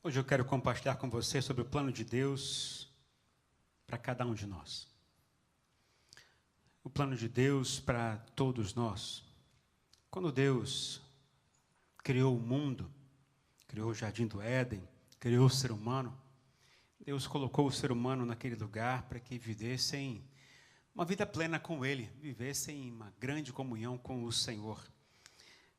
Hoje eu quero compartilhar com você sobre o plano de Deus para cada um de nós. O plano de Deus para todos nós. Quando Deus criou o mundo, criou o jardim do Éden, criou o ser humano, Deus colocou o ser humano naquele lugar para que vivessem uma vida plena com Ele, vivessem uma grande comunhão com o Senhor.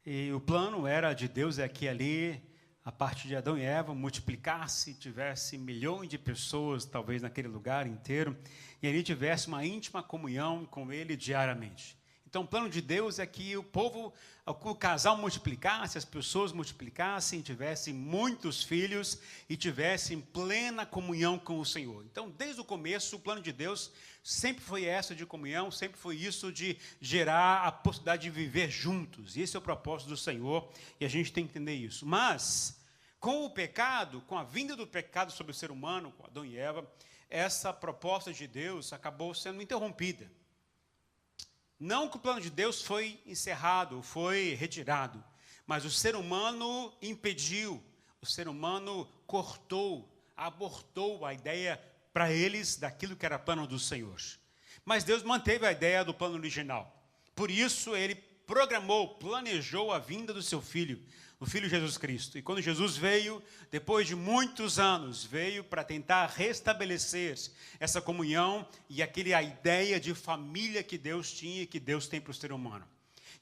E o plano era de Deus que ali, a partir de Adão e Eva, multiplicasse, tivesse milhões de pessoas, talvez naquele lugar inteiro, e ali tivesse uma íntima comunhão com Ele diariamente. Então, o plano de Deus é que o casal multiplicasse, as pessoas multiplicassem, tivessem muitos filhos e tivessem plena comunhão com o Senhor. Então, desde o começo, o plano de Deus sempre foi essa de comunhão, sempre foi isso de gerar a possibilidade de viver juntos. E esse é o propósito do Senhor, e a gente tem que entender isso. Mas, com o pecado, com a vinda do pecado sobre o ser humano, com Adão e Eva, essa proposta de Deus acabou sendo interrompida. Não que o plano de Deus foi encerrado, foi retirado, mas o ser humano impediu, o ser humano cortou, abortou a ideia para eles daquilo que era plano do Senhor. Mas Deus manteve a ideia do plano original. Por isso, Ele programou, planejou a vinda do seu Filho, o Filho Jesus Cristo. E quando Jesus veio, depois de muitos anos, veio para tentar restabelecer essa comunhão e a ideia de família que Deus tinha e que Deus tem para o ser humano.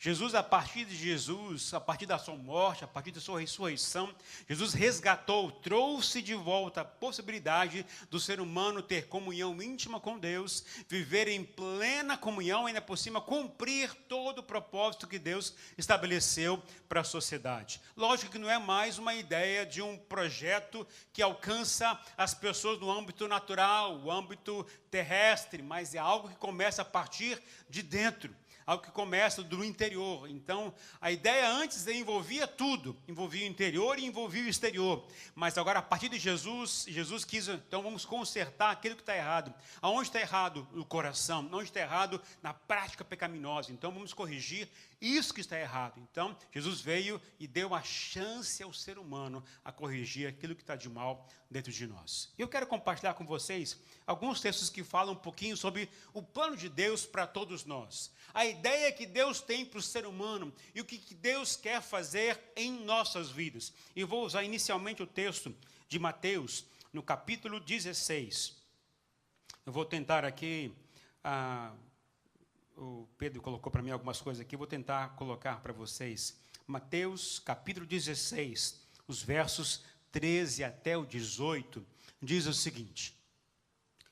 Jesus, a partir da sua morte, a partir da sua ressurreição, Jesus resgatou, trouxe de volta a possibilidade do ser humano ter comunhão íntima com Deus, viver em plena comunhão, ainda por cima, cumprir todo o propósito que Deus estabeleceu para a sociedade. Lógico que não é mais uma ideia de um projeto que alcança as pessoas no âmbito natural, o âmbito terrestre, mas é algo que começa a partir de dentro. Algo que começa do interior. Então, a ideia antes envolvia tudo. Envolvia o interior e envolvia o exterior. Mas agora, a partir de Jesus, Jesus quis, então vamos consertar aquilo que está errado. Aonde está errado? No coração. Onde está errado? Na prática pecaminosa. Então, vamos corrigir isso que está errado. Então, Jesus veio e deu a chance ao ser humano a corrigir aquilo que está de mal dentro de nós. Eu quero compartilhar com vocês alguns textos que falam um pouquinho sobre o plano de Deus para todos nós. A ideia que Deus tem para o ser humano e o que Deus quer fazer em nossas vidas. E vou usar inicialmente o texto de Mateus, no capítulo 16. Eu vou tentar aqui, o Pedro colocou para mim algumas coisas aqui, vou tentar colocar para vocês. Mateus, capítulo 16, os versos 13 até o 18, diz o seguinte: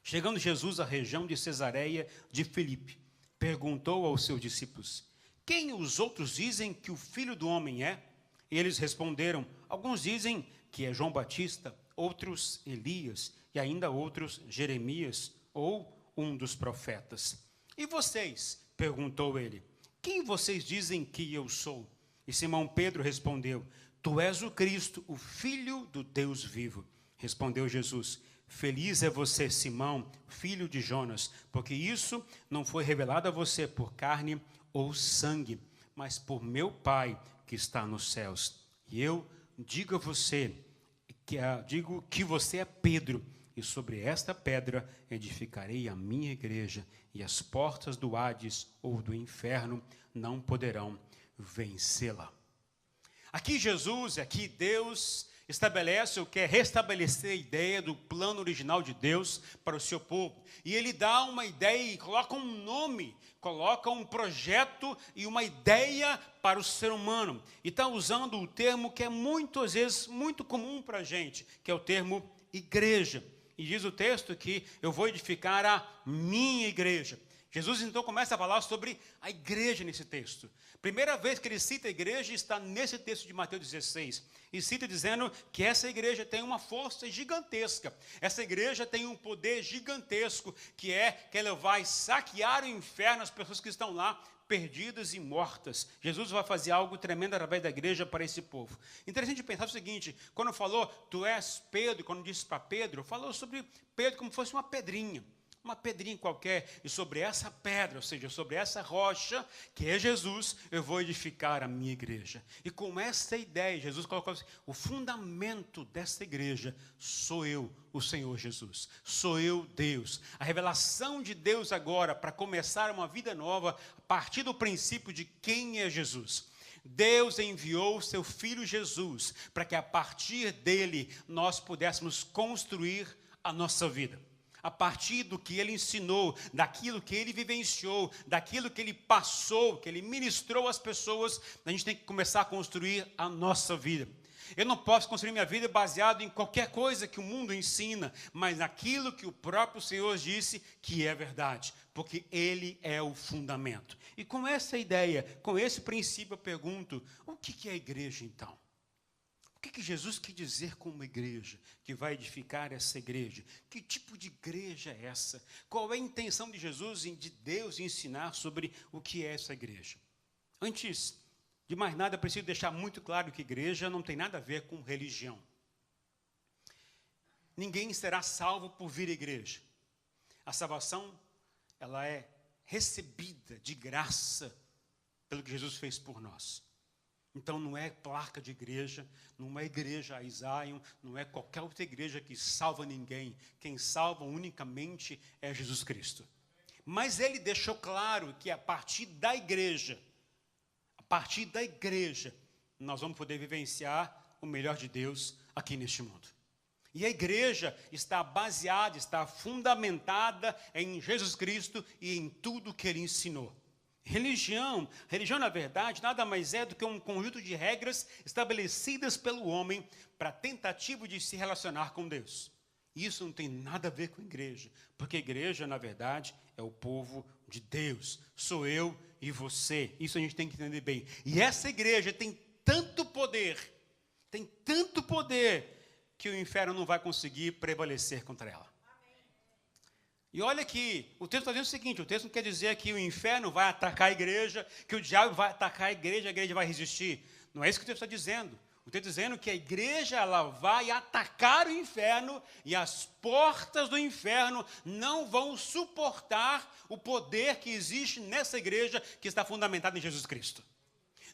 chegando Jesus à região de Cesareia de Filipe, perguntou aos seus discípulos: quem os outros dizem que o Filho do Homem é? E eles responderam: alguns dizem que é João Batista, outros Elias, e ainda outros Jeremias, ou um dos profetas. E vocês? Perguntou ele. Quem vocês dizem que eu sou? E Simão Pedro respondeu: tu és o Cristo, o Filho do Deus vivo. Respondeu Jesus: feliz é você, Simão, filho de Jonas, porque isso não foi revelado a você por carne ou sangue, mas por meu Pai que está nos céus. E eu digo a você, digo que você é Pedro, e sobre esta pedra edificarei a minha igreja, e as portas do Hades ou do inferno não poderão vencê-la. Aqui Jesus, aqui Deus estabelece ou quer restabelecer a ideia do plano original de Deus para o seu povo. E ele dá uma ideia e coloca um nome, coloca um projeto e uma ideia para o ser humano. E está usando o termo que é muitas vezes muito comum para a gente, que é o termo igreja. E diz o texto que eu vou edificar a minha igreja. Jesus então começa a falar sobre a igreja nesse texto. Primeira vez que ele cita a igreja está nesse texto de Mateus 16. E cita dizendo que essa igreja tem uma força gigantesca. Essa igreja tem um poder gigantesco que ela vai saquear o inferno, as pessoas que estão lá perdidas e mortas. Jesus vai fazer algo tremendo através da igreja para esse povo. Interessante pensar o seguinte: quando falou, tu és Pedro, quando disse para Pedro, falou sobre Pedro como se fosse uma pedrinha. uma pedrinha qualquer, e sobre essa pedra, ou seja, sobre essa rocha, que é Jesus, eu vou edificar a minha igreja. E com essa ideia, Jesus colocou assim, o fundamento dessa igreja sou eu, o Senhor Jesus. Sou eu, Deus. A revelação de Deus agora, para começar uma vida nova, a partir do princípio de quem é Jesus. Deus enviou o seu Filho Jesus, para que a partir dele, nós pudéssemos construir a nossa vida. A partir do que ele ensinou, daquilo que ele vivenciou, daquilo que ele passou, que ele ministrou às pessoas, a gente tem que começar a construir a nossa vida. Eu não posso construir minha vida baseado em qualquer coisa que o mundo ensina, mas naquilo que o próprio Senhor disse que é verdade, porque ele é o fundamento. E com essa ideia, com esse princípio, eu pergunto, o que é a igreja então? O que Jesus quer dizer com uma igreja que vai edificar essa igreja? Que tipo de igreja é essa? Qual é a intenção de Jesus, de Deus, ensinar sobre o que é essa igreja? Antes de mais nada, eu preciso deixar muito claro que igreja não tem nada a ver com religião. Ninguém será salvo por vir à igreja. A salvação, ela é recebida de graça pelo que Jesus fez por nós. Então não é placa de igreja, não é igreja Zion, não é qualquer outra igreja que salva ninguém. Quem salva unicamente é Jesus Cristo. Mas ele deixou claro que a partir da igreja, nós vamos poder vivenciar o melhor de Deus aqui neste mundo. E a igreja está baseada, está fundamentada em Jesus Cristo e em tudo que ele ensinou. Religião, na verdade, nada mais é do que um conjunto de regras estabelecidas pelo homem para a tentativa de se relacionar com Deus. Isso não tem nada a ver com a igreja, porque a igreja, na verdade, é o povo de Deus. Sou eu e você. Isso a gente tem que entender bem. E essa igreja tem tanto poder, que o inferno não vai conseguir prevalecer contra ela. E olha que o texto está dizendo o seguinte, o texto não quer dizer que o inferno vai atacar a igreja, que o diabo vai atacar a igreja vai resistir. Não é isso que o texto está dizendo. O texto está dizendo que a igreja ela vai atacar o inferno e as portas do inferno não vão suportar o poder que existe nessa igreja que está fundamentada em Jesus Cristo.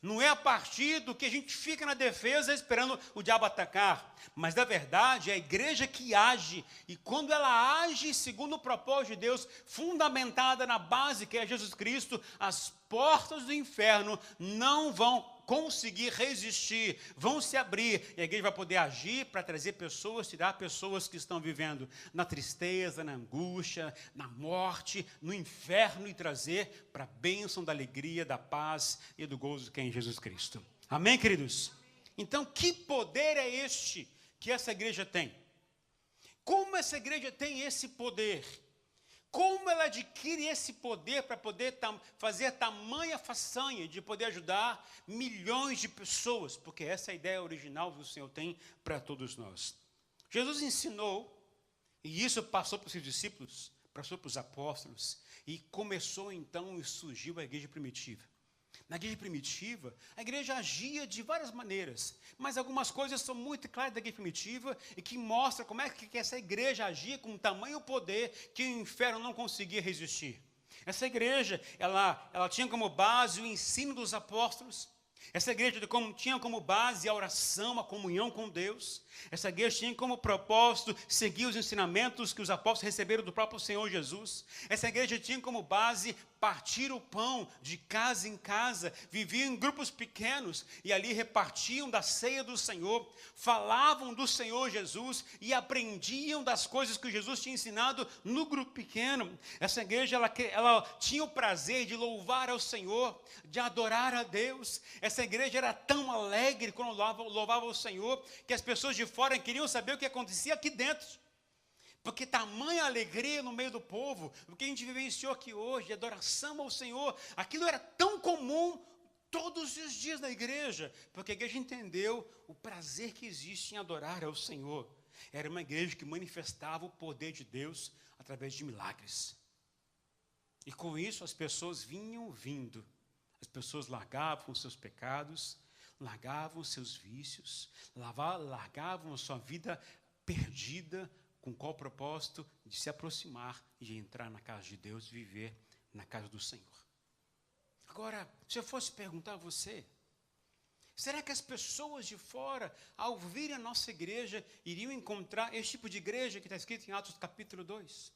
Não é a partir do que a gente fica na defesa esperando o diabo atacar, mas na verdade é a igreja que age, e quando ela age segundo o propósito de Deus, fundamentada na base que é Jesus Cristo, as portas do inferno não vão conseguir resistir, vão se abrir, e a igreja vai poder agir para trazer pessoas, tirar pessoas que estão vivendo na tristeza, na angústia, na morte, no inferno, e trazer para a bênção da alegria, da paz e do gozo que é em Jesus Cristo. Amém, queridos? Então, que poder é este que essa igreja tem? Como essa igreja tem esse poder? Como ela adquire esse poder para poder fazer tamanha façanha de poder ajudar milhões de pessoas? Porque essa é a ideia original que o Senhor tem para todos nós. Jesus ensinou, e isso passou para os seus discípulos, passou para os apóstolos, e começou então e surgiu a igreja primitiva. Na igreja primitiva, a igreja agia de várias maneiras, mas algumas coisas são muito claras da igreja primitiva e que mostram como é que essa igreja agia com tamanho poder que o inferno não conseguia resistir. Essa igreja, ela tinha como base o ensino dos apóstolos. Essa igreja tinha como base a oração, a comunhão com Deus. Essa igreja tinha como propósito seguir os ensinamentos que os apóstolos receberam do próprio Senhor Jesus. Essa igreja tinha como base partir o pão de casa em casa, viviam em grupos pequenos e ali repartiam da ceia do Senhor, falavam do Senhor Jesus e aprendiam das coisas que Jesus tinha ensinado no grupo pequeno. Essa igreja, ela tinha o prazer de louvar ao Senhor, de adorar a Deus. Essa igreja era tão alegre quando louvava o Senhor, que as pessoas de fora queriam saber o que acontecia aqui dentro. Porque tamanha alegria no meio do povo, o que a gente vivenciou aqui hoje, adoração ao Senhor, aquilo era tão comum todos os dias na igreja, porque a igreja entendeu o prazer que existe em adorar ao Senhor. Era uma igreja que manifestava o poder de Deus através de milagres. E com isso as pessoas vinham vindo, as pessoas largavam seus pecados, largavam seus vícios, largavam a sua vida perdida Com qual propósito? De se aproximar e de entrar na casa de Deus, viver na casa do Senhor. Agora, se eu fosse perguntar a você, será que as pessoas de fora, ao virem a nossa igreja, iriam encontrar esse tipo de igreja que está escrito em Atos capítulo 2?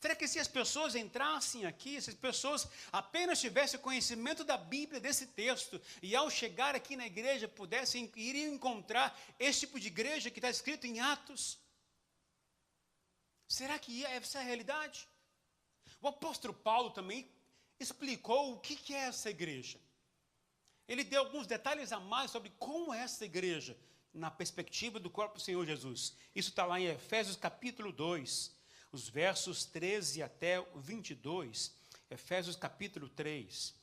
Será que se as pessoas entrassem aqui, se as pessoas apenas tivessem conhecimento da Bíblia, desse texto, e ao chegar aqui na igreja, iriam encontrar esse tipo de igreja que está escrito em Atos? Será que essa é a realidade? O apóstolo Paulo também explicou o que é essa igreja. Ele deu alguns detalhes a mais sobre como é essa igreja, na perspectiva do corpo do Senhor Jesus. Isso está lá em Efésios capítulo 2, os versos 13 até o 22. Efésios capítulo 3.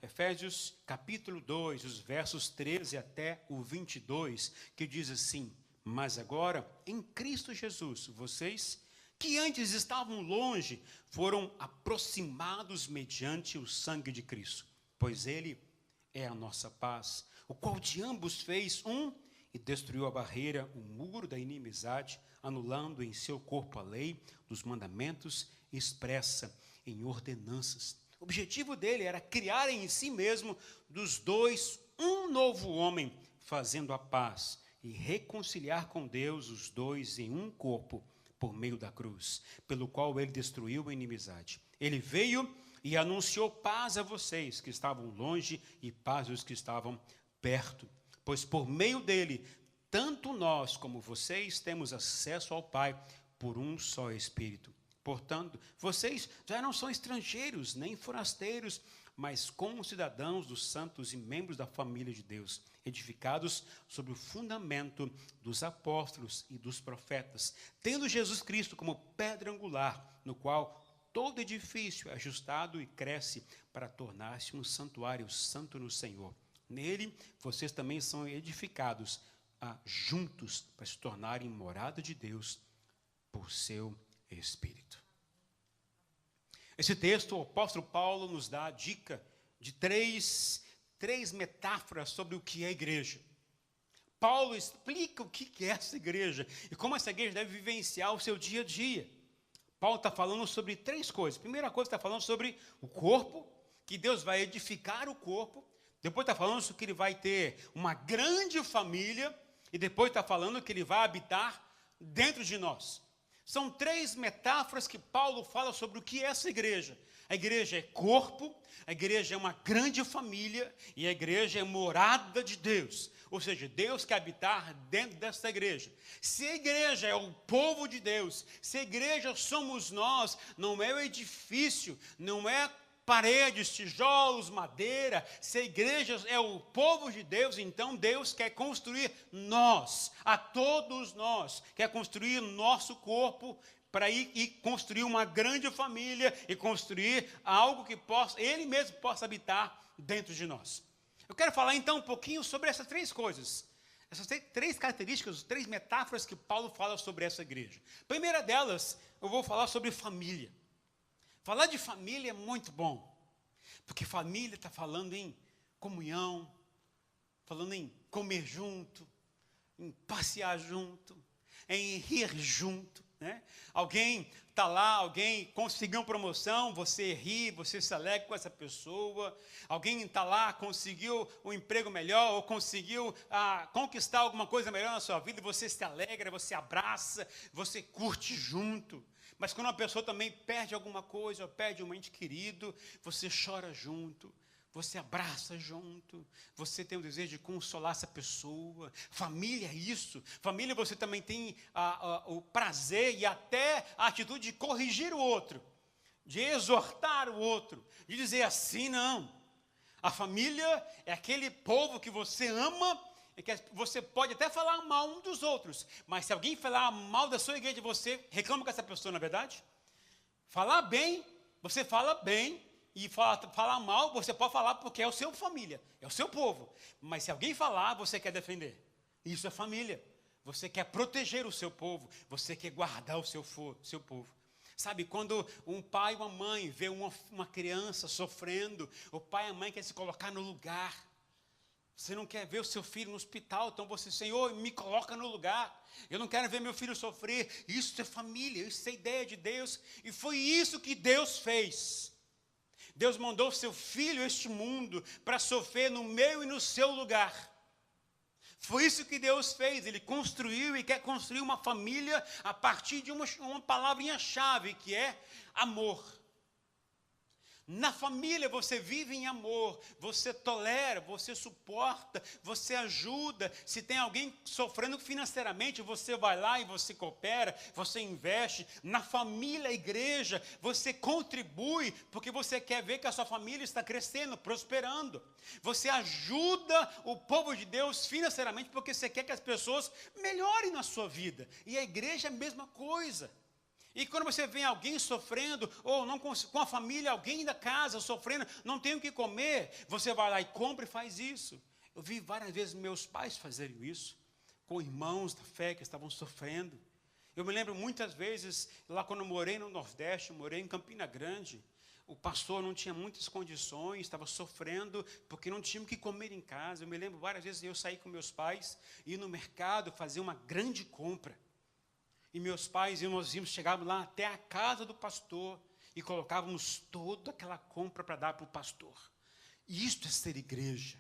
Efésios capítulo 2, os versos 13 até o 22, que diz assim: mas agora, em Cristo Jesus, vocês que antes estavam longe, foram aproximados mediante o sangue de Cristo, pois Ele é a nossa paz, o qual de ambos fez um e destruiu a barreira, o muro da inimizade, anulando em seu corpo a lei dos mandamentos expressa em ordenanças. O objetivo dele era criar em si mesmo dos dois um novo homem, fazendo a paz e reconciliar com Deus os dois em um corpo, por meio da cruz, pelo qual ele destruiu a inimizade. Ele veio e anunciou paz a vocês que estavam longe e paz aos que estavam perto, pois por meio dele, tanto nós como vocês temos acesso ao Pai por um só Espírito. Portanto, vocês já não são estrangeiros, nem forasteiros, mas concidadãos dos santos e membros da família de Deus, edificados sobre o fundamento dos apóstolos e dos profetas, tendo Jesus Cristo como pedra angular, no qual todo edifício é ajustado e cresce para tornar-se um santuário santo no Senhor. Nele, vocês também são edificados juntos para se tornarem morada de Deus por seu Espírito. Esse texto, o apóstolo Paulo nos dá a dica de três metáforas sobre o que é a igreja. Paulo explica o que é essa igreja e como essa igreja deve vivenciar o seu dia a dia. Paulo está falando sobre três coisas. Primeira coisa, está falando sobre o corpo, que Deus vai edificar o corpo. Depois está falando sobre que ele vai ter uma grande família. E depois está falando que ele vai habitar dentro de nós. São três metáforas que Paulo fala sobre o que é essa igreja. A igreja é corpo, a igreja é uma grande família e a igreja é morada de Deus. Ou seja, Deus quer habitar dentro dessa igreja. Se a igreja é o povo de Deus, se a igreja somos nós, não é o edifício, não é paredes, tijolos, madeira. Se a igreja é o povo de Deus, então Deus quer construir nós, a todos nós, quer construir nosso corpo para ir e construir uma grande família e construir algo que Ele mesmo possa habitar dentro de nós. Eu quero falar então um pouquinho sobre essas três coisas, essas três características, três metáforas que Paulo fala sobre essa igreja. A primeira delas, eu vou falar sobre família. Falar de família é muito bom, porque família está falando em comunhão, falando em comer junto, em passear junto, em rir junto, né? Alguém está lá, alguém conseguiu uma promoção, você ri, você se alegra com essa pessoa. Alguém está lá, conseguiu um emprego melhor, ou conseguiu conquistar alguma coisa melhor na sua vida, e você se alegra, você abraça, você curte junto. Mas quando uma pessoa também perde alguma coisa, ou perde um ente querido, você chora junto, você abraça junto, você tem o desejo de consolar essa pessoa. Família é isso. Família, você também tem o prazer e até a atitude de corrigir o outro, de exortar o outro, de dizer assim, não. A família é aquele povo que você ama, e que você pode até falar mal um dos outros, mas se alguém falar mal da sua igreja, você reclama com essa pessoa, não é verdade? Falar bem, você fala bem, e falar mal, você pode falar porque é o seu família, é o seu povo. Mas se alguém falar, você quer defender. Isso é família. Você quer proteger o seu povo, você quer guardar o seu povo. Sabe, quando um pai e uma mãe vê uma criança sofrendo, o pai e a mãe querem se colocar no lugar. Você não quer ver o seu filho no hospital, então você, Senhor, me coloca no lugar. Eu não quero ver meu filho sofrer. Isso é família, isso é ideia de Deus. E foi isso que Deus fez. Deus mandou o seu filho a este mundo para sofrer no meu e no seu lugar. Foi isso que Deus fez. Ele construiu e quer construir uma família a partir de uma palavrinha-chave, que é amor. Na família você vive em amor, você tolera, você suporta, você ajuda. Se tem alguém sofrendo financeiramente, você vai lá e você coopera, você investe. Na família, igreja, você contribui, porque você quer ver que a sua família está crescendo, prosperando. Você ajuda o povo de Deus financeiramente, porque você quer que as pessoas melhorem na sua vida. E a igreja é a mesma coisa. E quando você vê alguém sofrendo, ou não com a família, alguém da casa sofrendo, não tem o que comer, você vai lá e compra e faz isso. Eu vi várias vezes meus pais fazerem isso, com irmãos da fé que estavam sofrendo. Eu me lembro muitas vezes, lá quando eu morei no Nordeste, eu morei em Campina Grande, o pastor não tinha muitas condições, estava sofrendo, porque não tinha o que comer em casa. Eu me lembro várias vezes eu saí com meus pais, ir no mercado, fazer uma grande compra. E meus pais e nós chegávamos lá até a casa do pastor e colocávamos toda aquela compra para dar para o pastor. E isto é ser igreja.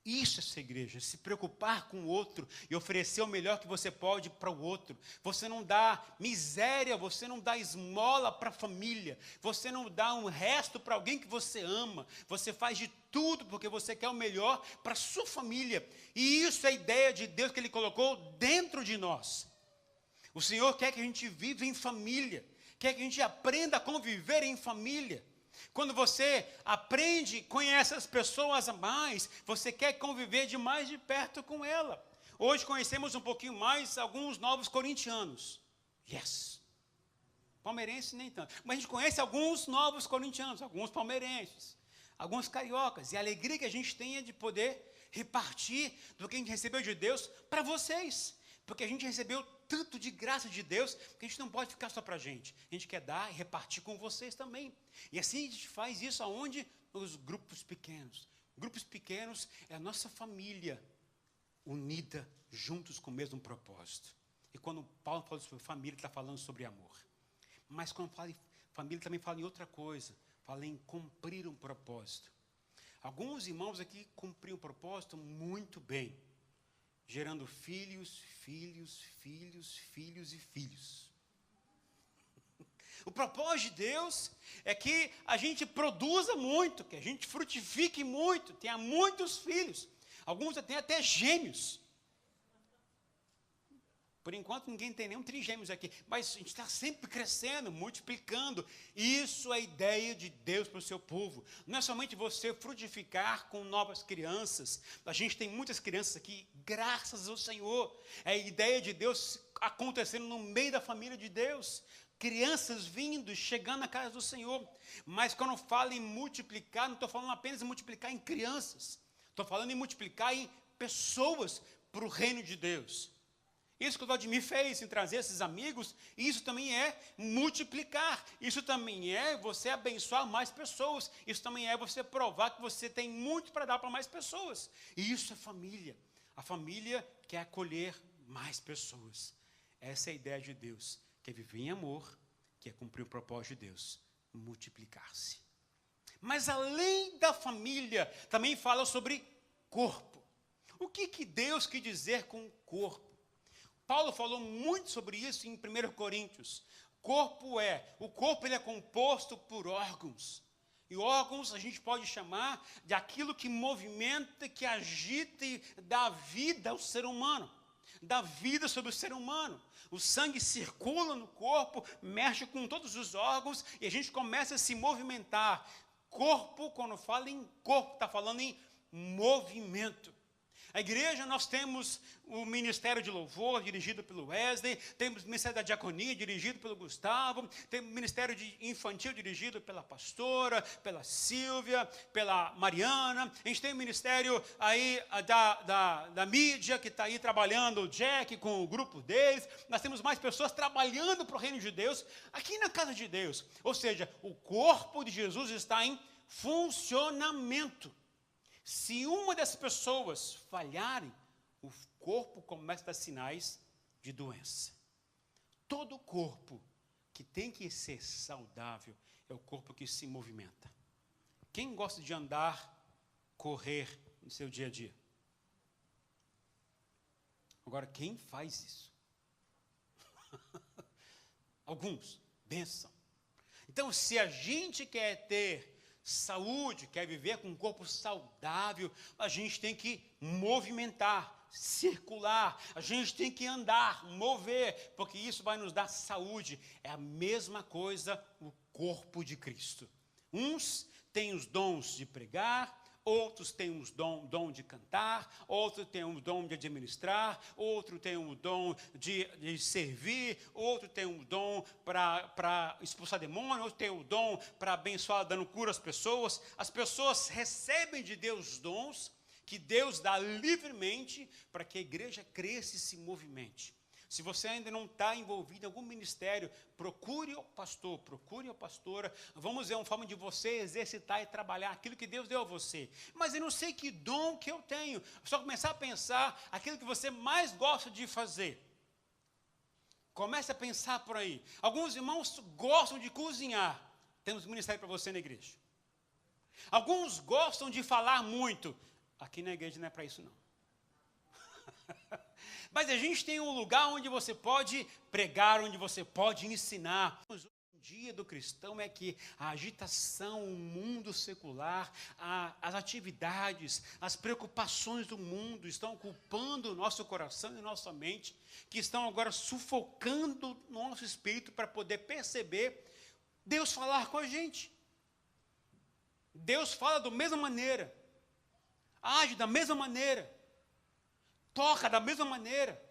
Isso é ser igreja, se preocupar com o outro e oferecer o melhor que você pode para o outro. Você não dá miséria, você não dá esmola para a família, você não dá um resto para alguém que você ama. Você faz de tudo porque você quer o melhor para a sua família. E isso é a ideia de Deus que Ele colocou dentro de nós. O Senhor quer que a gente viva em família, quer que a gente aprenda a conviver em família. Quando você aprende, conhece as pessoas a mais, você quer conviver de mais de perto com ela. Hoje conhecemos um pouquinho mais alguns novos corintianos. Yes! Palmeirenses nem tanto. Mas a gente conhece alguns novos corintianos, alguns palmeirenses, alguns cariocas. E a alegria que a gente tem é de poder repartir do que a gente recebeu de Deus para vocês. Porque a gente recebeu tanto de graça de Deus, que a gente não pode ficar só para a gente. A gente quer dar e repartir com vocês também. E assim a gente faz isso aonde? Nos grupos pequenos. Grupos pequenos é a nossa família unida, juntos com o mesmo propósito. E quando Paulo fala sobre família, ele está falando sobre amor. Mas quando fala em família, também fala em outra coisa. Fala em cumprir um propósito. Alguns irmãos aqui cumpriram o propósito muito bem. Gerando filhos, filhos, filhos, filhos e filhos. O propósito de Deus é que a gente produza muito, que a gente frutifique muito, tenha muitos filhos. Alguns têm até gêmeos. Por enquanto ninguém tem nenhum trigêmeos aqui, mas a gente está sempre crescendo, multiplicando. Isso é a ideia de Deus para o seu povo. Não é somente você frutificar com novas crianças. A gente tem muitas crianças aqui, graças ao Senhor. É a ideia de Deus acontecendo no meio da família de Deus. Crianças vindo, chegando na casa do Senhor. Mas quando eu falo em multiplicar, não estou falando apenas em multiplicar em crianças. Estou falando em multiplicar em pessoas para o reino de Deus. Isso que o Vladimir fez em trazer esses amigos, isso também é multiplicar. Isso também é você abençoar mais pessoas. Isso também é você provar que você tem muito para dar para mais pessoas. E isso é família. A família quer acolher mais pessoas. Essa é a ideia de Deus. Quer viver em amor, quer cumprir o propósito de Deus. Multiplicar-se. Mas além da família, também fala sobre corpo. O que Deus quer dizer com corpo? Paulo falou muito sobre isso em 1 Coríntios. O corpo ele é composto por órgãos. E órgãos a gente pode chamar de aquilo que movimenta, que agita e dá vida ao ser humano. Dá vida sobre o ser humano. O sangue circula no corpo, mexe com todos os órgãos e a gente começa a se movimentar. Corpo, quando fala em corpo, está falando em movimento. A igreja, nós temos o Ministério de Louvor, dirigido pelo Wesley, temos o Ministério da Diaconia, dirigido pelo Gustavo, temos o Ministério Infantil, dirigido pela pastora, pela Silvia, pela Mariana, a gente tem o Ministério aí da mídia, que está aí trabalhando, o Jack, com o grupo deles, nós temos mais pessoas trabalhando para o reino de Deus, aqui na casa de Deus, ou seja, o corpo de Jesus está em funcionamento. Se uma dessas pessoas falharem, o corpo começa a dar sinais de doença. Todo corpo que tem que ser saudável é o corpo que se movimenta. Quem gosta de andar, correr no seu dia a dia? Agora, quem faz isso? Alguns, bênção. Então, se a gente quer ter saúde, quer viver com um corpo saudável, a gente tem que movimentar, circular, a gente tem que andar, mover, porque isso vai nos dar saúde. É a mesma coisa o corpo de Cristo. Uns têm os dons de pregar, outros têm os dom de cantar, outros têm o dom de administrar, outro tem o dom de servir, outro tem o dom para expulsar demônio, outro tem o dom para abençoar, dando cura às pessoas. As pessoas recebem de Deus dons que Deus dá livremente para que a igreja cresça e se movimente. Se você ainda não está envolvido em algum ministério, procure o pastor, procure a pastora. Vamos ver uma forma de você exercitar e trabalhar aquilo que Deus deu a você. Mas eu não sei que dom que eu tenho. Só começar a pensar aquilo que você mais gosta de fazer. Comece a pensar por aí. Alguns irmãos gostam de cozinhar. Temos um ministério para você na igreja. Alguns gostam de falar muito. Aqui na igreja não é para isso não. Mas a gente tem um lugar onde você pode pregar, onde você pode ensinar. Hoje em dia do cristão é que a agitação, o mundo secular, as atividades, as preocupações do mundo estão ocupando o nosso coração e nossa mente, que estão agora sufocando o nosso espírito para poder perceber Deus falar com a gente. Deus fala da mesma maneira, age da mesma maneira, toca da mesma maneira,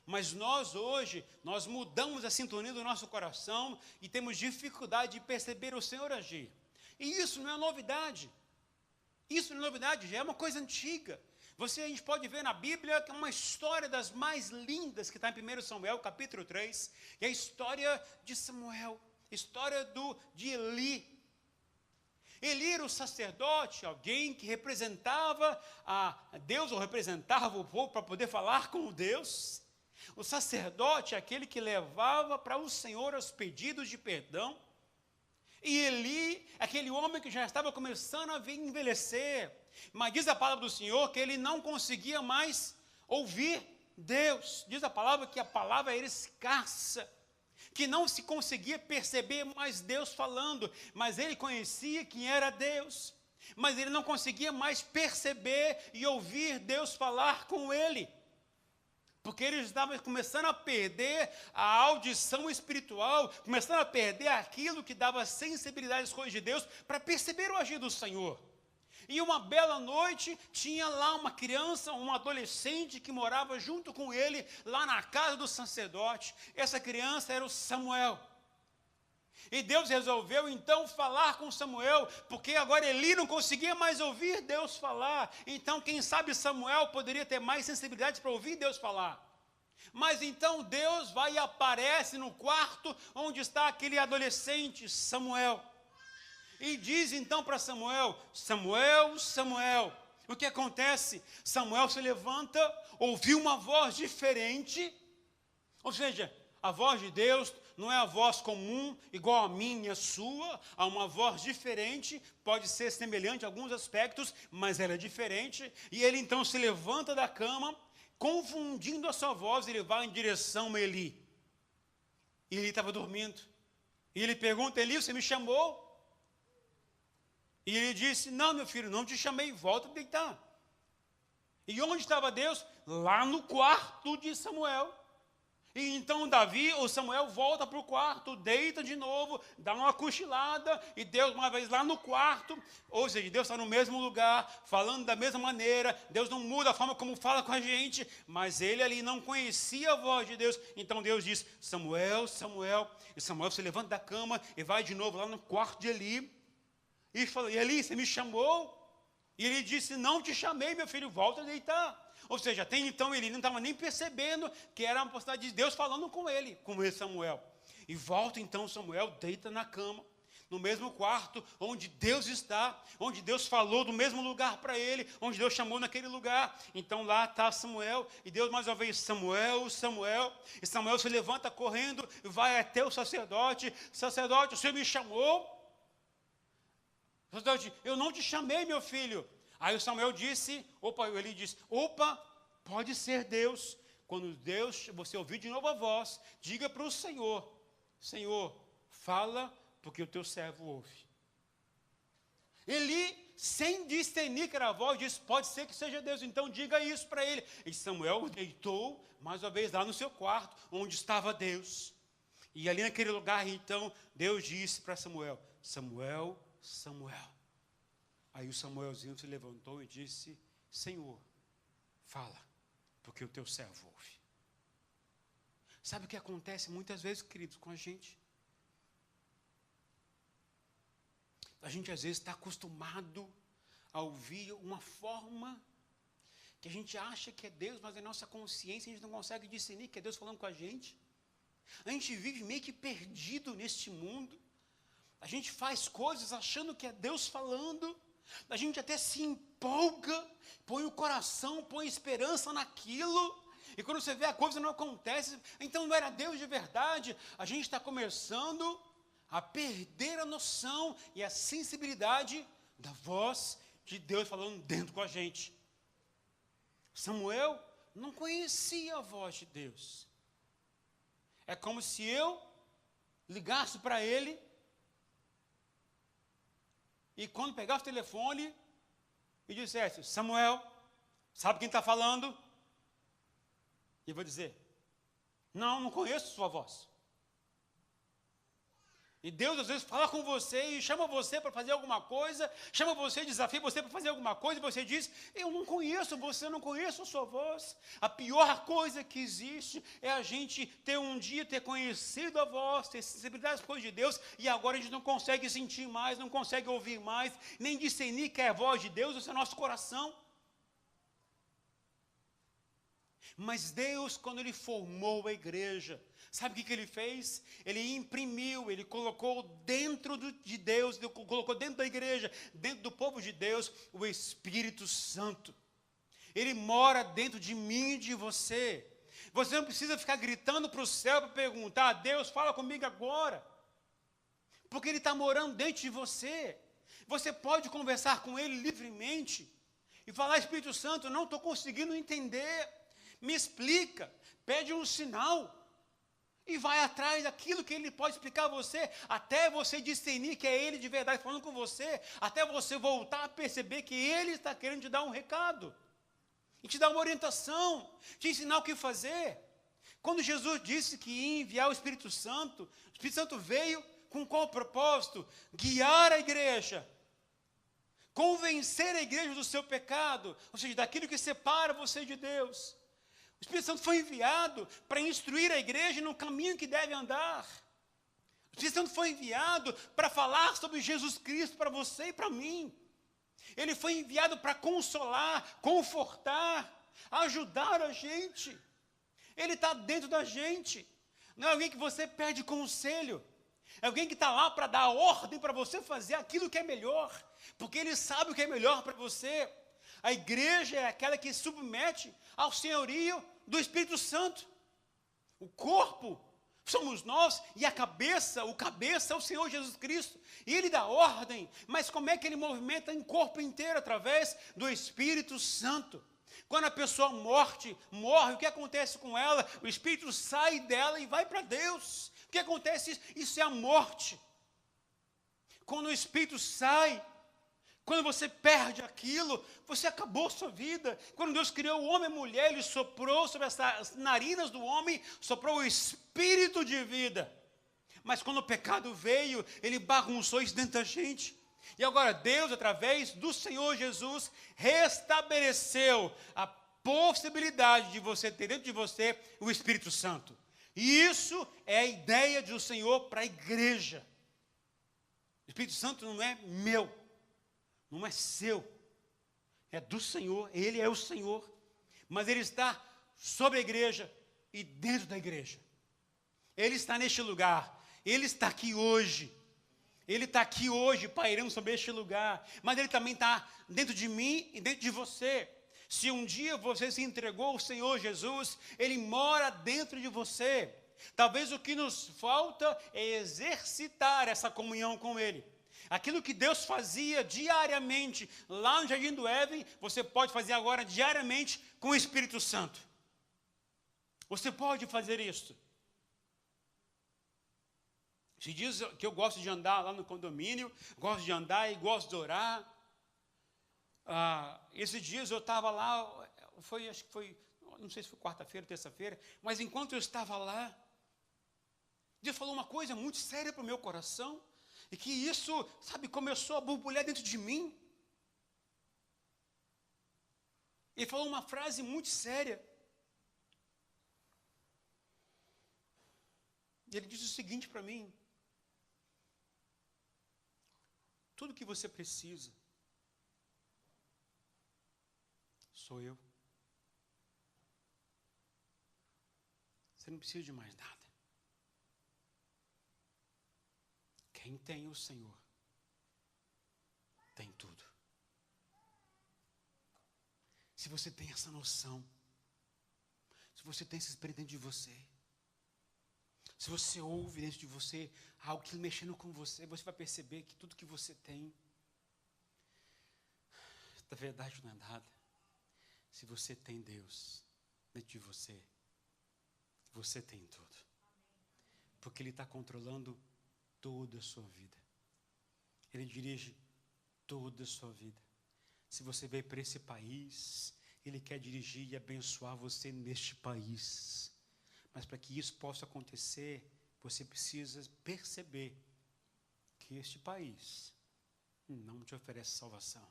mas nós hoje, nós mudamos a sintonia do nosso coração e temos dificuldade de perceber o Senhor agir. E isso não é novidade, isso não é novidade, já é uma coisa antiga. A gente pode ver na Bíblia que é uma história das mais lindas que está em 1 Samuel, capítulo 3, que é a história de Samuel, história de Eli. Eli era o sacerdote, alguém que representava a Deus, ou representava o povo para poder falar com Deus. O sacerdote é aquele que levava para o Senhor os pedidos de perdão. E Eli, aquele homem que já estava começando a envelhecer. Mas diz a palavra do Senhor que ele não conseguia mais ouvir Deus. Diz a palavra que a palavra era escassa, que não se conseguia perceber mais Deus falando, mas ele conhecia quem era Deus, mas ele não conseguia mais perceber e ouvir Deus falar com ele, porque ele estava começando a perder a audição espiritual, começando a perder aquilo que dava sensibilidade às coisas de Deus, para perceber o agir do Senhor. E uma bela noite, tinha lá uma criança, um adolescente que morava junto com ele, lá na casa do sacerdote. Essa criança era o Samuel. E Deus resolveu então falar com Samuel, porque agora Eli não conseguia mais ouvir Deus falar. Então, quem sabe Samuel poderia ter mais sensibilidade para ouvir Deus falar. Mas então Deus vai e aparece no quarto onde está aquele adolescente, Samuel. E diz então para Samuel, Samuel, Samuel. O que acontece? Samuel se levanta, ouviu uma voz diferente. Ou seja, a voz de Deus não é a voz comum, igual a minha e a sua. Há uma voz diferente, pode ser semelhante em alguns aspectos, mas ela é diferente. E ele então se levanta da cama, confundindo a sua voz, ele vai em direção a Eli. E ele estava dormindo. E ele pergunta, Eli, você me chamou? E ele disse, não, meu filho, não te chamei, volta a deitar. E onde estava Deus? Lá no quarto de Samuel. E então Davi, ou Samuel, volta para o quarto, deita de novo, dá uma cochilada, e Deus, uma vez lá no quarto, ou seja, Deus está no mesmo lugar, falando da mesma maneira, Deus não muda a forma como fala com a gente, mas ele ali não conhecia a voz de Deus, então Deus diz, Samuel, Samuel, e Samuel se levanta da cama e vai de novo lá no quarto de Eli, e fala, Eli, você me chamou? E ele disse, não te chamei, meu filho, volta a deitar. Ou seja, até então ele não estava nem percebendo que era uma possibilidade de Deus falando com ele Samuel. E volta então Samuel, deita na cama. no mesmo quarto onde Deus está, onde Deus falou do mesmo lugar para ele, onde Deus chamou naquele lugar. Então lá está Samuel, e Deus mais uma vez, Samuel, Samuel, e Samuel se levanta correndo, e vai até o sacerdote, sacerdote, o Senhor me chamou? O sacerdote, eu não te chamei, meu filho. Aí o Samuel disse, ele disse, pode ser Deus. Quando Deus, você ouvir de novo a voz, diga para o Senhor, Senhor, fala, porque o teu servo ouve. Eli, sem discernir que era a voz, disse, pode ser que seja Deus, então diga isso para ele. E Samuel deitou, mais uma vez, lá no seu quarto, onde estava Deus. E ali naquele lugar, então, Deus disse para Samuel, Samuel, Samuel. Aí o Samuelzinho se levantou e disse, Senhor, fala, porque o teu servo ouve. Sabe o que acontece muitas vezes, queridos, com a gente? A gente às vezes está acostumado a ouvir uma forma que a gente acha que é Deus, mas em nossa consciência a gente não consegue discernir que é Deus falando com a gente. A gente vive meio que perdido neste mundo. A gente faz coisas achando que é Deus falando. A gente até se empolga, põe o coração, põe esperança naquilo. E quando você vê a coisa não acontece, então não era Deus de verdade. A gente está começando a perder a noção e a sensibilidade da voz de Deus falando dentro com a gente. Samuel não conhecia a voz de Deus. É como se eu ligasse para ele e quando pegasse o telefone e dissesse, Samuel, sabe quem está falando? E eu vou dizer, não conheço sua voz. E Deus às vezes fala com você e chama você para fazer alguma coisa, chama você, desafia você para fazer alguma coisa, e você diz, eu não conheço você, não conheço a sua voz. A pior coisa que existe é a gente ter um dia, ter conhecido a voz, ter sensibilidade às coisas de Deus, e agora a gente não consegue sentir mais, não consegue ouvir mais, nem discernir que é a voz de Deus, esse é o nosso coração. Mas Deus, quando Ele formou a igreja, sabe o que Ele fez? Ele imprimiu, Ele colocou dentro de Deus, Ele colocou dentro da igreja, dentro do povo de Deus, o Espírito Santo. Ele mora dentro de mim e de você. Você não precisa ficar gritando para o céu para perguntar, Deus, fala comigo agora. Porque Ele está morando dentro de você. Você pode conversar com Ele livremente e falar, Espírito Santo, não estou conseguindo entender. Me explica, pede um sinal e vai atrás daquilo que Ele pode explicar a você, até você discernir que é Ele de verdade falando com você, até você voltar a perceber que Ele está querendo te dar um recado, e te dar uma orientação, te ensinar o que fazer. Quando Jesus disse que ia enviar o Espírito Santo veio com qual propósito? Guiar a igreja, convencer a igreja do seu pecado, ou seja, daquilo que separa você de Deus. O Espírito Santo foi enviado para instruir a igreja no caminho que deve andar. O Espírito Santo foi enviado para falar sobre Jesus Cristo para você e para mim. Ele foi enviado para consolar, confortar, ajudar a gente. Ele está dentro da gente. Não é alguém que você pede conselho. É alguém que está lá para dar ordem para você fazer aquilo que é melhor. Porque Ele sabe o que é melhor para você. A igreja é aquela que submete ao senhorio do Espírito Santo. O corpo somos nós e a cabeça, o cabeça é o Senhor Jesus Cristo. E Ele dá ordem, mas como é que Ele movimenta em corpo inteiro? Através do Espírito Santo. Quando a pessoa morre, o que acontece com ela? O Espírito sai dela e vai para Deus. O que acontece? Isso é a morte. Quando o Espírito sai, quando você perde aquilo, você acabou sua vida. Quando Deus criou o homem e a mulher, Ele soprou sobre as narinas do homem, soprou o espírito de vida. Mas quando o pecado veio, ele bagunçou isso dentro da gente. E agora Deus, através do Senhor Jesus, restabeleceu a possibilidade de você ter dentro de você o Espírito Santo. E isso é a ideia do Senhor para a igreja. O Espírito Santo não é meu. Não é seu, é do Senhor, Ele é o Senhor, mas Ele está sobre a igreja e dentro da igreja. Ele está neste lugar, Ele está aqui hoje, Ele está aqui hoje, pairando sobre este lugar, mas Ele também está dentro de mim e dentro de você. Se um dia você se entregou ao Senhor Jesus, Ele mora dentro de você. Talvez o que nos falta é exercitar essa comunhão com Ele. Aquilo que Deus fazia diariamente lá no Jardim do Éden, você pode fazer agora diariamente com o Espírito Santo. Você pode fazer isso. Se diz que eu gosto de andar lá no condomínio, gosto de andar e gosto de orar. Esses dias eu estava lá, acho que foi, não sei se foi quarta-feira, terça-feira, mas enquanto eu estava lá, Deus falou uma coisa muito séria para o meu coração, e que isso, sabe, começou a borbulhar dentro de mim. Ele falou uma frase muito séria. Ele disse o seguinte para mim: tudo que você precisa sou eu. Você não precisa de mais nada. Quem tem o Senhor tem tudo. Se você tem essa noção, se você tem esse espírito dentro de você, se você ouve dentro de você algo que mexendo com você, você vai perceber que tudo que você tem, na verdade não é nada. Se você tem Deus dentro de você, você tem tudo. Porque Ele está controlando toda a sua vida. Ele dirige toda a sua vida. Se você veio para esse país, Ele quer dirigir e abençoar você neste país. Mas para que isso possa acontecer, você precisa perceber que este país não te oferece salvação.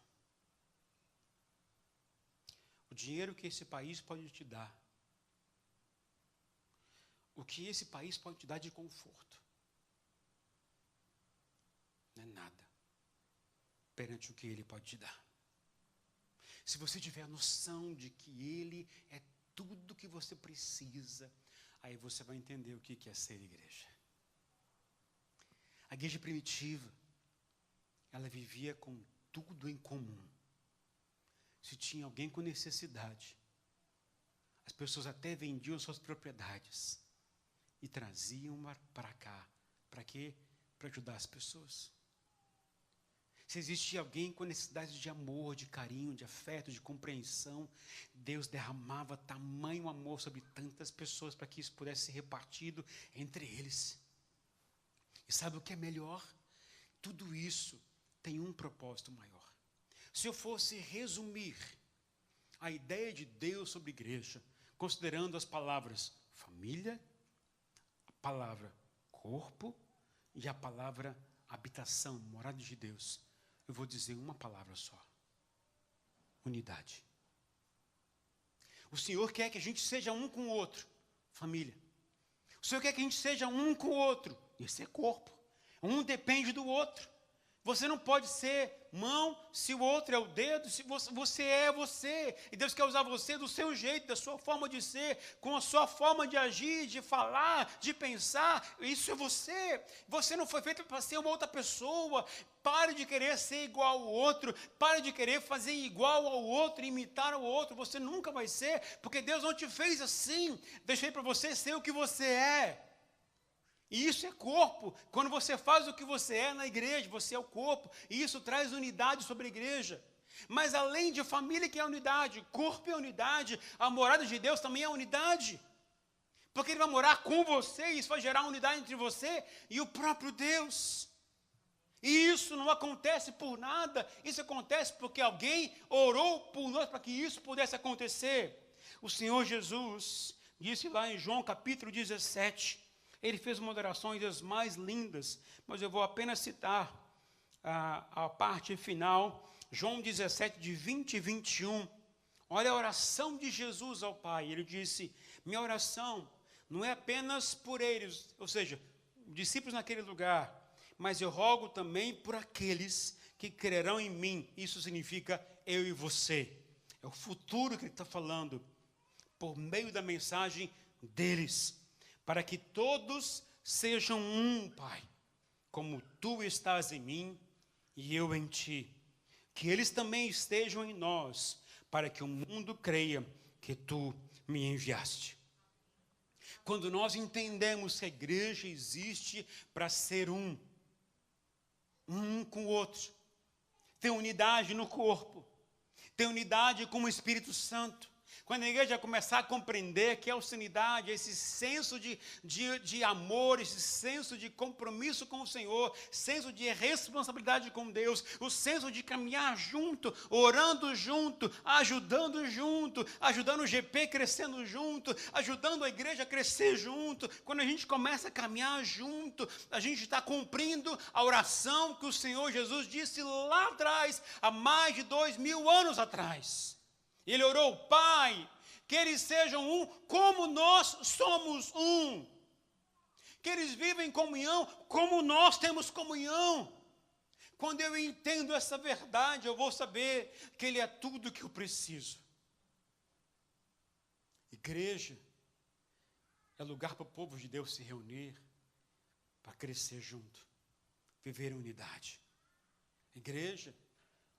O dinheiro que esse país pode te dar, o que esse país pode te dar de conforto, não é nada perante o que Ele pode te dar. Se você tiver a noção de que Ele é tudo que você precisa, aí você vai entender o que é ser igreja. A igreja primitiva, ela vivia com tudo em comum. Se tinha alguém com necessidade, as pessoas até vendiam suas propriedades e traziam para cá. Para quê? Para ajudar as pessoas. Se existia alguém com necessidade de amor, de carinho, de afeto, de compreensão, Deus derramava tamanho amor sobre tantas pessoas para que isso pudesse ser repartido entre eles. E sabe o que é melhor? Tudo isso tem um propósito maior. Se eu fosse resumir a ideia de Deus sobre a igreja, considerando as palavras família, a palavra corpo e a palavra habitação, morada de Deus, eu vou dizer uma palavra só: unidade. O Senhor quer que a gente seja um com o outro, família. O Senhor quer que a gente seja um com o outro, esse é corpo. Um depende do outro. Você não pode ser mão se o outro é o dedo, se você é você. E Deus quer usar você do seu jeito, da sua forma de ser, com a sua forma de agir, de falar, de pensar. Isso é você. Você não foi feito para ser uma outra pessoa. Pare de querer ser igual ao outro. Pare de querer fazer igual ao outro, imitar ao outro. Você nunca vai ser, porque Deus não te fez assim. Deixei para você ser o que você é. E isso é corpo. Quando você faz o que você é na igreja, você é o corpo. E isso traz unidade sobre a igreja. Mas além de família que é unidade, corpo é unidade, a morada de Deus também é unidade. Porque Ele vai morar com você, e isso vai gerar unidade entre você e o próprio Deus. E isso não acontece por nada, isso acontece porque alguém orou por nós para que isso pudesse acontecer. O Senhor Jesus disse lá em João capítulo 17, Ele fez uma oração das mais lindas, mas eu vou apenas citar a parte final, João 17, de 20 e 21. Olha a oração de Jesus ao Pai. Ele disse: minha oração não é apenas por eles, ou seja, discípulos naquele lugar, mas eu rogo também por aqueles que crerão em mim. Isso significa eu e você. É o futuro que Ele está falando, por meio da mensagem deles, para que todos sejam um, Pai, como tu estás em mim e eu em ti, que eles também estejam em nós, para que o mundo creia que tu me enviaste. Quando nós entendemos que a igreja existe para ser um com o outro, ter unidade no corpo, ter unidade com o Espírito Santo. Quando a igreja começar a compreender que essa unidade, esse senso de amor, esse senso de compromisso com o Senhor, senso de responsabilidade com Deus, o senso de caminhar junto, orando junto, ajudando o GP crescendo junto, ajudando a igreja a crescer junto. Quando a gente começa a caminhar junto, a gente está cumprindo a oração que o Senhor Jesus disse lá atrás, há mais de 2000 anos atrás. Ele orou: Pai, que eles sejam um como nós somos um. Que eles vivem em comunhão como nós temos comunhão. Quando eu entendo essa verdade, eu vou saber que Ele é tudo que eu preciso. Igreja é lugar para o povo de Deus se reunir, para crescer junto, viver em unidade. Igreja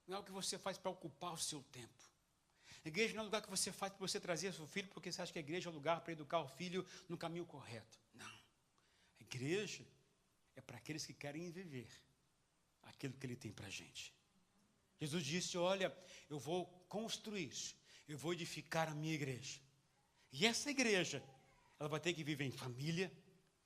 não é o que você faz para ocupar o seu tempo. A igreja não é o lugar que você faz para você trazer seu filho, porque você acha que a igreja é o lugar para educar o filho no caminho correto. Não. A igreja é para aqueles que querem viver aquilo que Ele tem para a gente. Jesus disse: olha, eu vou construir, eu vou edificar a minha igreja. E essa igreja, ela vai ter que viver em família,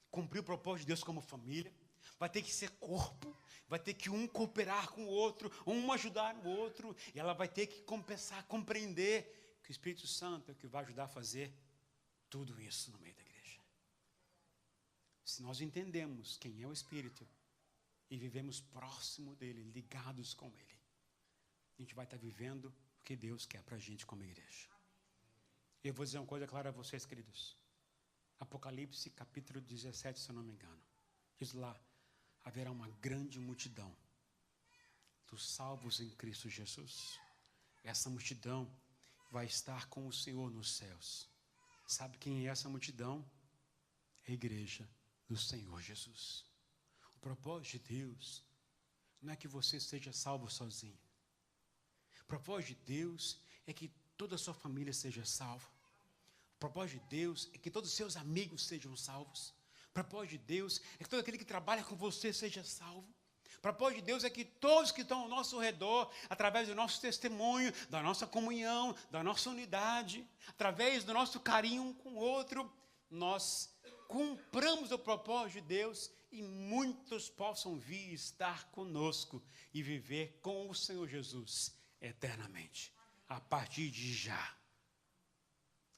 cumprir o propósito de Deus como família, vai ter que ser corpo, vai ter que um cooperar com o outro, um ajudar o outro, e ela vai ter que compensar, compreender que o Espírito Santo é o que vai ajudar a fazer tudo isso no meio da igreja. Se nós entendemos quem é o Espírito e vivemos próximo dele, ligados com ele, a gente vai estar vivendo o que Deus quer para a gente como igreja. Eu vou dizer uma coisa clara a vocês, queridos. Apocalipse capítulo 17, se eu não me engano, diz lá: haverá uma grande multidão dos salvos em Cristo Jesus. Essa multidão vai estar com o Senhor nos céus. Sabe quem é essa multidão? É a igreja do Senhor Jesus. O propósito de Deus não é que você seja salvo sozinho. O propósito de Deus é que toda a sua família seja salva. O propósito de Deus é que todos os seus amigos sejam salvos. O propósito de Deus é que todo aquele que trabalha com você seja salvo. O propósito de Deus é que todos que estão ao nosso redor, através do nosso testemunho, da nossa comunhão, da nossa unidade, através do nosso carinho um com o outro, nós cumpramos o propósito de Deus e muitos possam vir estar conosco e viver com o Senhor Jesus eternamente, a partir de já.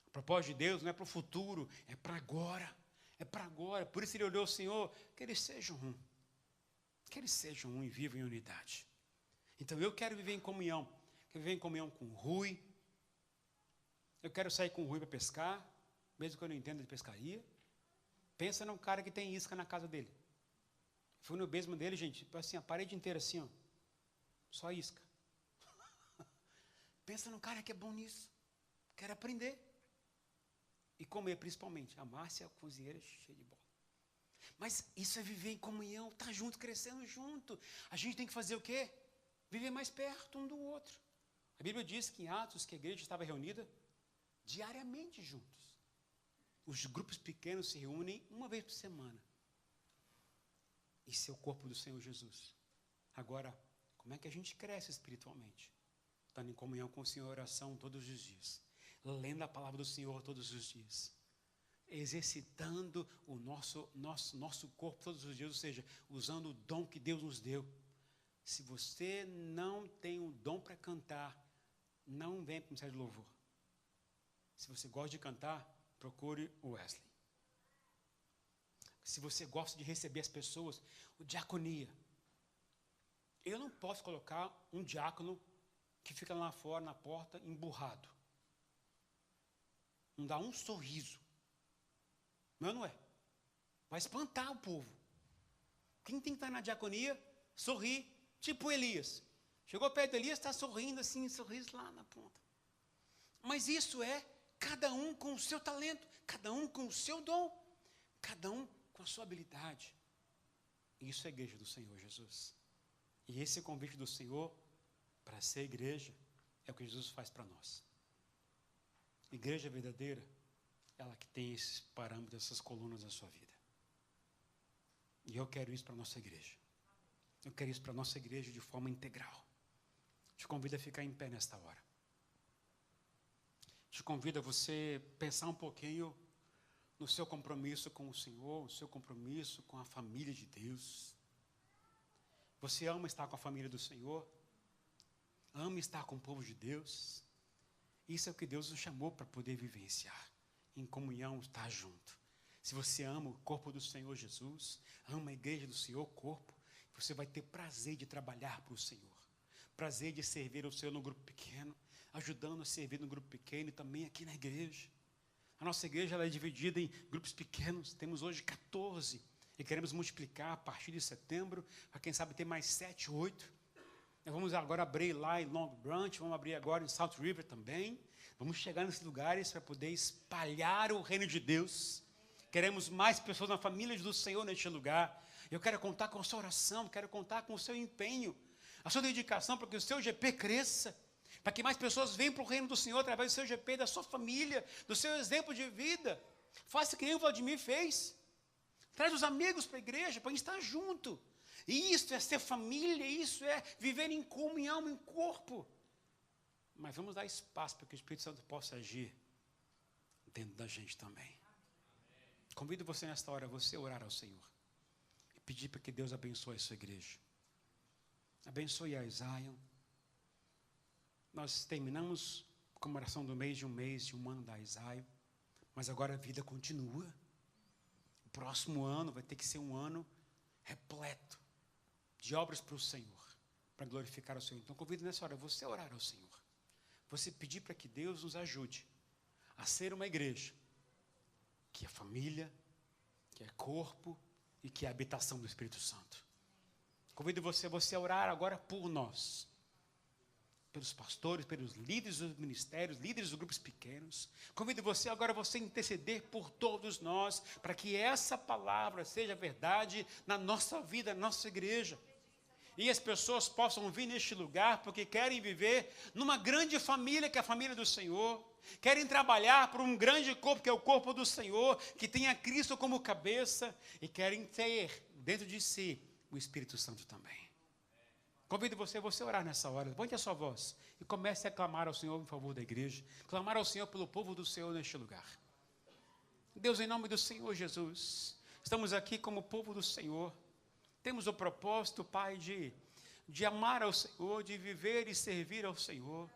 O propósito de Deus não é para o futuro, é para agora. É para agora. Por isso Ele olhou: Senhor, que eles sejam um. Que eles sejam um e vivam em unidade. Então eu quero viver em comunhão. Quero viver em comunhão com o Rui. Eu quero sair com o Rui para pescar, mesmo que eu não entenda de pescaria. Pensa num cara que tem isca na casa dele. Fui no basement dele, gente, assim, a parede inteira assim, ó. Só isca. Pensa num cara que é bom nisso. Quero aprender. E comer, principalmente. A Márcia, a cozinheira, cheia de bola. Mas isso é viver em comunhão, estar junto, crescendo junto. A gente tem que fazer o quê? Viver mais perto um do outro. A Bíblia diz que em Atos, que a igreja estava reunida diariamente juntos. Os grupos pequenos se reúnem uma vez por semana. Isso é o corpo do Senhor Jesus. Agora, como é que a gente cresce espiritualmente? Estando em comunhão com o Senhor, oração todos os dias. Lendo a palavra do Senhor todos os dias. Exercitando o nosso corpo todos os dias, ou seja, usando o dom que Deus nos deu. Se você não tem o dom para cantar, não vem para o Ministério de Louvor. Se você gosta de cantar, procure o Wesley. Se você gosta de receber as pessoas, o diaconia. Eu não posso colocar um diácono que fica lá fora, na porta, emburrado. Não dá um sorriso. Não é? Vai espantar o povo. Quem tem que estar na diaconia, sorrir, tipo Elias. Chegou perto de Elias, está sorrindo assim, sorriso lá na ponta. Mas isso é cada um com o seu talento, cada um com o seu dom, cada um com a sua habilidade. Isso é a igreja do Senhor Jesus. E esse convite do Senhor para ser igreja é o que Jesus faz para nós. Igreja verdadeira, ela que tem esses parâmetros, essas colunas na sua vida. E eu quero isso para a nossa igreja. Eu quero isso para a nossa igreja de forma integral. Te convido a ficar em pé nesta hora. Te convido a você pensar um pouquinho no seu compromisso com o Senhor, o seu compromisso com a família de Deus. Você ama estar com a família do Senhor? Ama estar com o povo de Deus? Isso é o que Deus nos chamou para poder vivenciar. Em comunhão, estar junto. Se você ama o corpo do Senhor Jesus, ama a igreja do Senhor, corpo, você vai ter prazer de trabalhar para o Senhor. Prazer de servir ao Senhor no grupo pequeno, ajudando a servir no grupo pequeno e também aqui na igreja. A nossa igreja ela é dividida em grupos pequenos, temos hoje 14, e queremos multiplicar a partir de setembro, para quem sabe ter mais 7, 8. Nós vamos agora abrir lá em Long Branch, vamos abrir agora em South River também. Vamos chegar nesses lugares para poder espalhar o reino de Deus. Queremos mais pessoas na família do Senhor neste lugar. Eu quero contar com a sua oração, quero contar com o seu empenho, a sua dedicação para que o seu GP cresça, para que mais pessoas venham para o reino do Senhor através do seu GP, da sua família, do seu exemplo de vida. Faça que nem o Vladimir fez. Traz os amigos para a igreja, para a gente estar junto. E isso é ser família, isso é viver em comunhão, em corpo. Mas vamos dar espaço para que o Espírito Santo possa agir dentro da gente também. Convido você nesta hora, você orar ao Senhor. E pedir para que Deus abençoe a sua igreja. Abençoe a Zion. Nós terminamos a comemoração do mês, de um ano da Zion. Mas agora a vida continua. O próximo ano vai ter que ser um ano repleto de obras para o Senhor, para glorificar o Senhor. Então convido nessa hora você a orar ao Senhor. Você pedir para que Deus nos ajude a ser uma igreja que é família, que é corpo e que é habitação do Espírito Santo. Convido você a orar agora por nós, pelos pastores, pelos líderes dos ministérios, líderes dos grupos pequenos. Convido você agora a interceder por todos nós, para que essa palavra seja verdade na nossa vida, na nossa igreja. E as pessoas possam vir neste lugar porque querem viver numa grande família, que é a família do Senhor. Querem trabalhar por um grande corpo, que é o corpo do Senhor, que tenha Cristo como cabeça. E querem ter dentro de si o Espírito Santo também. Convido você a orar nessa hora. Levante a sua voz e comece a clamar ao Senhor em favor da igreja. Clamar ao Senhor pelo povo do Senhor neste lugar. Deus, em nome do Senhor Jesus, estamos aqui como povo do Senhor. Temos o propósito, Pai, de amar ao Senhor, de viver e servir ao Senhor.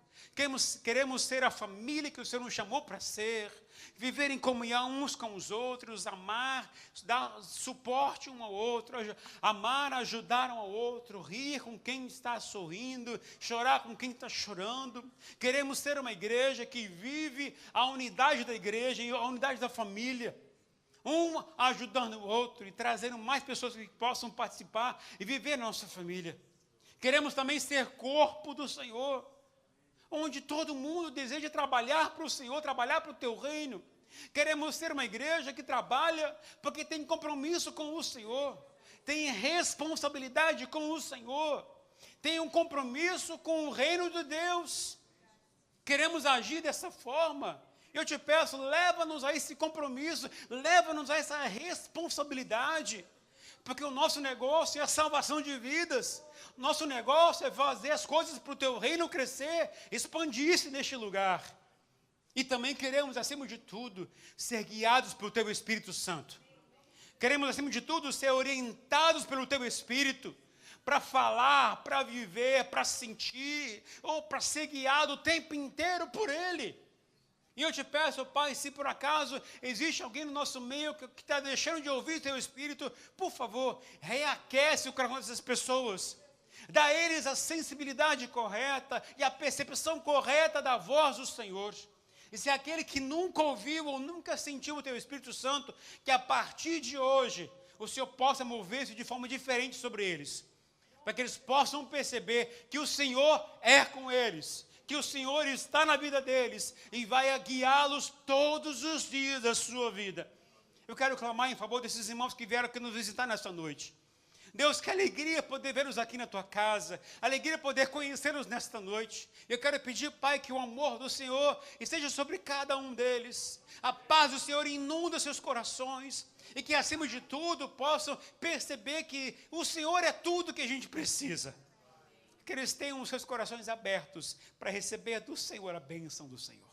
Queremos ser a família que o Senhor nos chamou para ser, viver em comunhão uns com os outros, amar, dar suporte um ao outro, amar, ajudar um ao outro, rir com quem está sorrindo, chorar com quem está chorando. Queremos ser uma igreja que vive a unidade da igreja e a unidade da família. Um ajudando o outro e trazendo mais pessoas que possam participar e viver na nossa família. Queremos também ser corpo do Senhor, onde todo mundo deseja trabalhar para o Senhor, trabalhar para o teu reino. Queremos ser uma igreja que trabalha porque tem compromisso com o Senhor, tem responsabilidade com o Senhor, tem um compromisso com o reino de Deus. Queremos agir dessa forma. Eu te peço, leva-nos a esse compromisso, leva-nos a essa responsabilidade, porque o nosso negócio é a salvação de vidas, nosso negócio é fazer as coisas para o teu reino crescer, expandir-se neste lugar. E também queremos, acima de tudo, ser guiados pelo teu Espírito Santo. Queremos, acima de tudo, ser orientados pelo teu Espírito, para falar, para viver, para sentir, ou para ser guiado o tempo inteiro por Ele. E eu te peço, Pai, se por acaso existe alguém no nosso meio que está deixando de ouvir o teu Espírito, por favor, reaquece o coração dessas pessoas. Dá a eles a sensibilidade correta e a percepção correta da voz do Senhor. E se aquele que nunca ouviu ou nunca sentiu o teu Espírito Santo, que a partir de hoje o Senhor possa mover-se de forma diferente sobre eles, para que eles possam perceber que o Senhor é com eles, que o Senhor está na vida deles e vai guiá-los todos os dias da sua vida. Eu quero clamar em favor desses irmãos que vieram aqui nos visitar nesta noite. Deus, que alegria poder vê-los aqui na tua casa, alegria poder conhecê-los nesta noite. Eu quero pedir, Pai, que o amor do Senhor esteja sobre cada um deles. A paz do Senhor inunda seus corações e que, acima de tudo, possam perceber que o Senhor é tudo que a gente precisa. Que eles tenham os seus corações abertos para receber do Senhor a bênção do Senhor.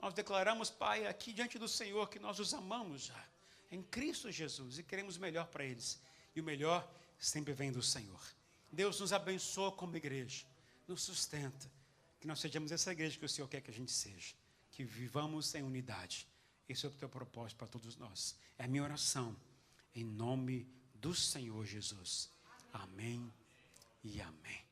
Nós declaramos, Pai, aqui diante do Senhor, que nós os amamos já, em Cristo Jesus, e queremos o melhor para eles. E o melhor sempre vem do Senhor. Deus nos abençoa como igreja, nos sustenta, que nós sejamos essa igreja que o Senhor quer que a gente seja, que vivamos em unidade. Esse é o teu propósito para todos nós. É a minha oração, em nome do Senhor Jesus. Amém e amém.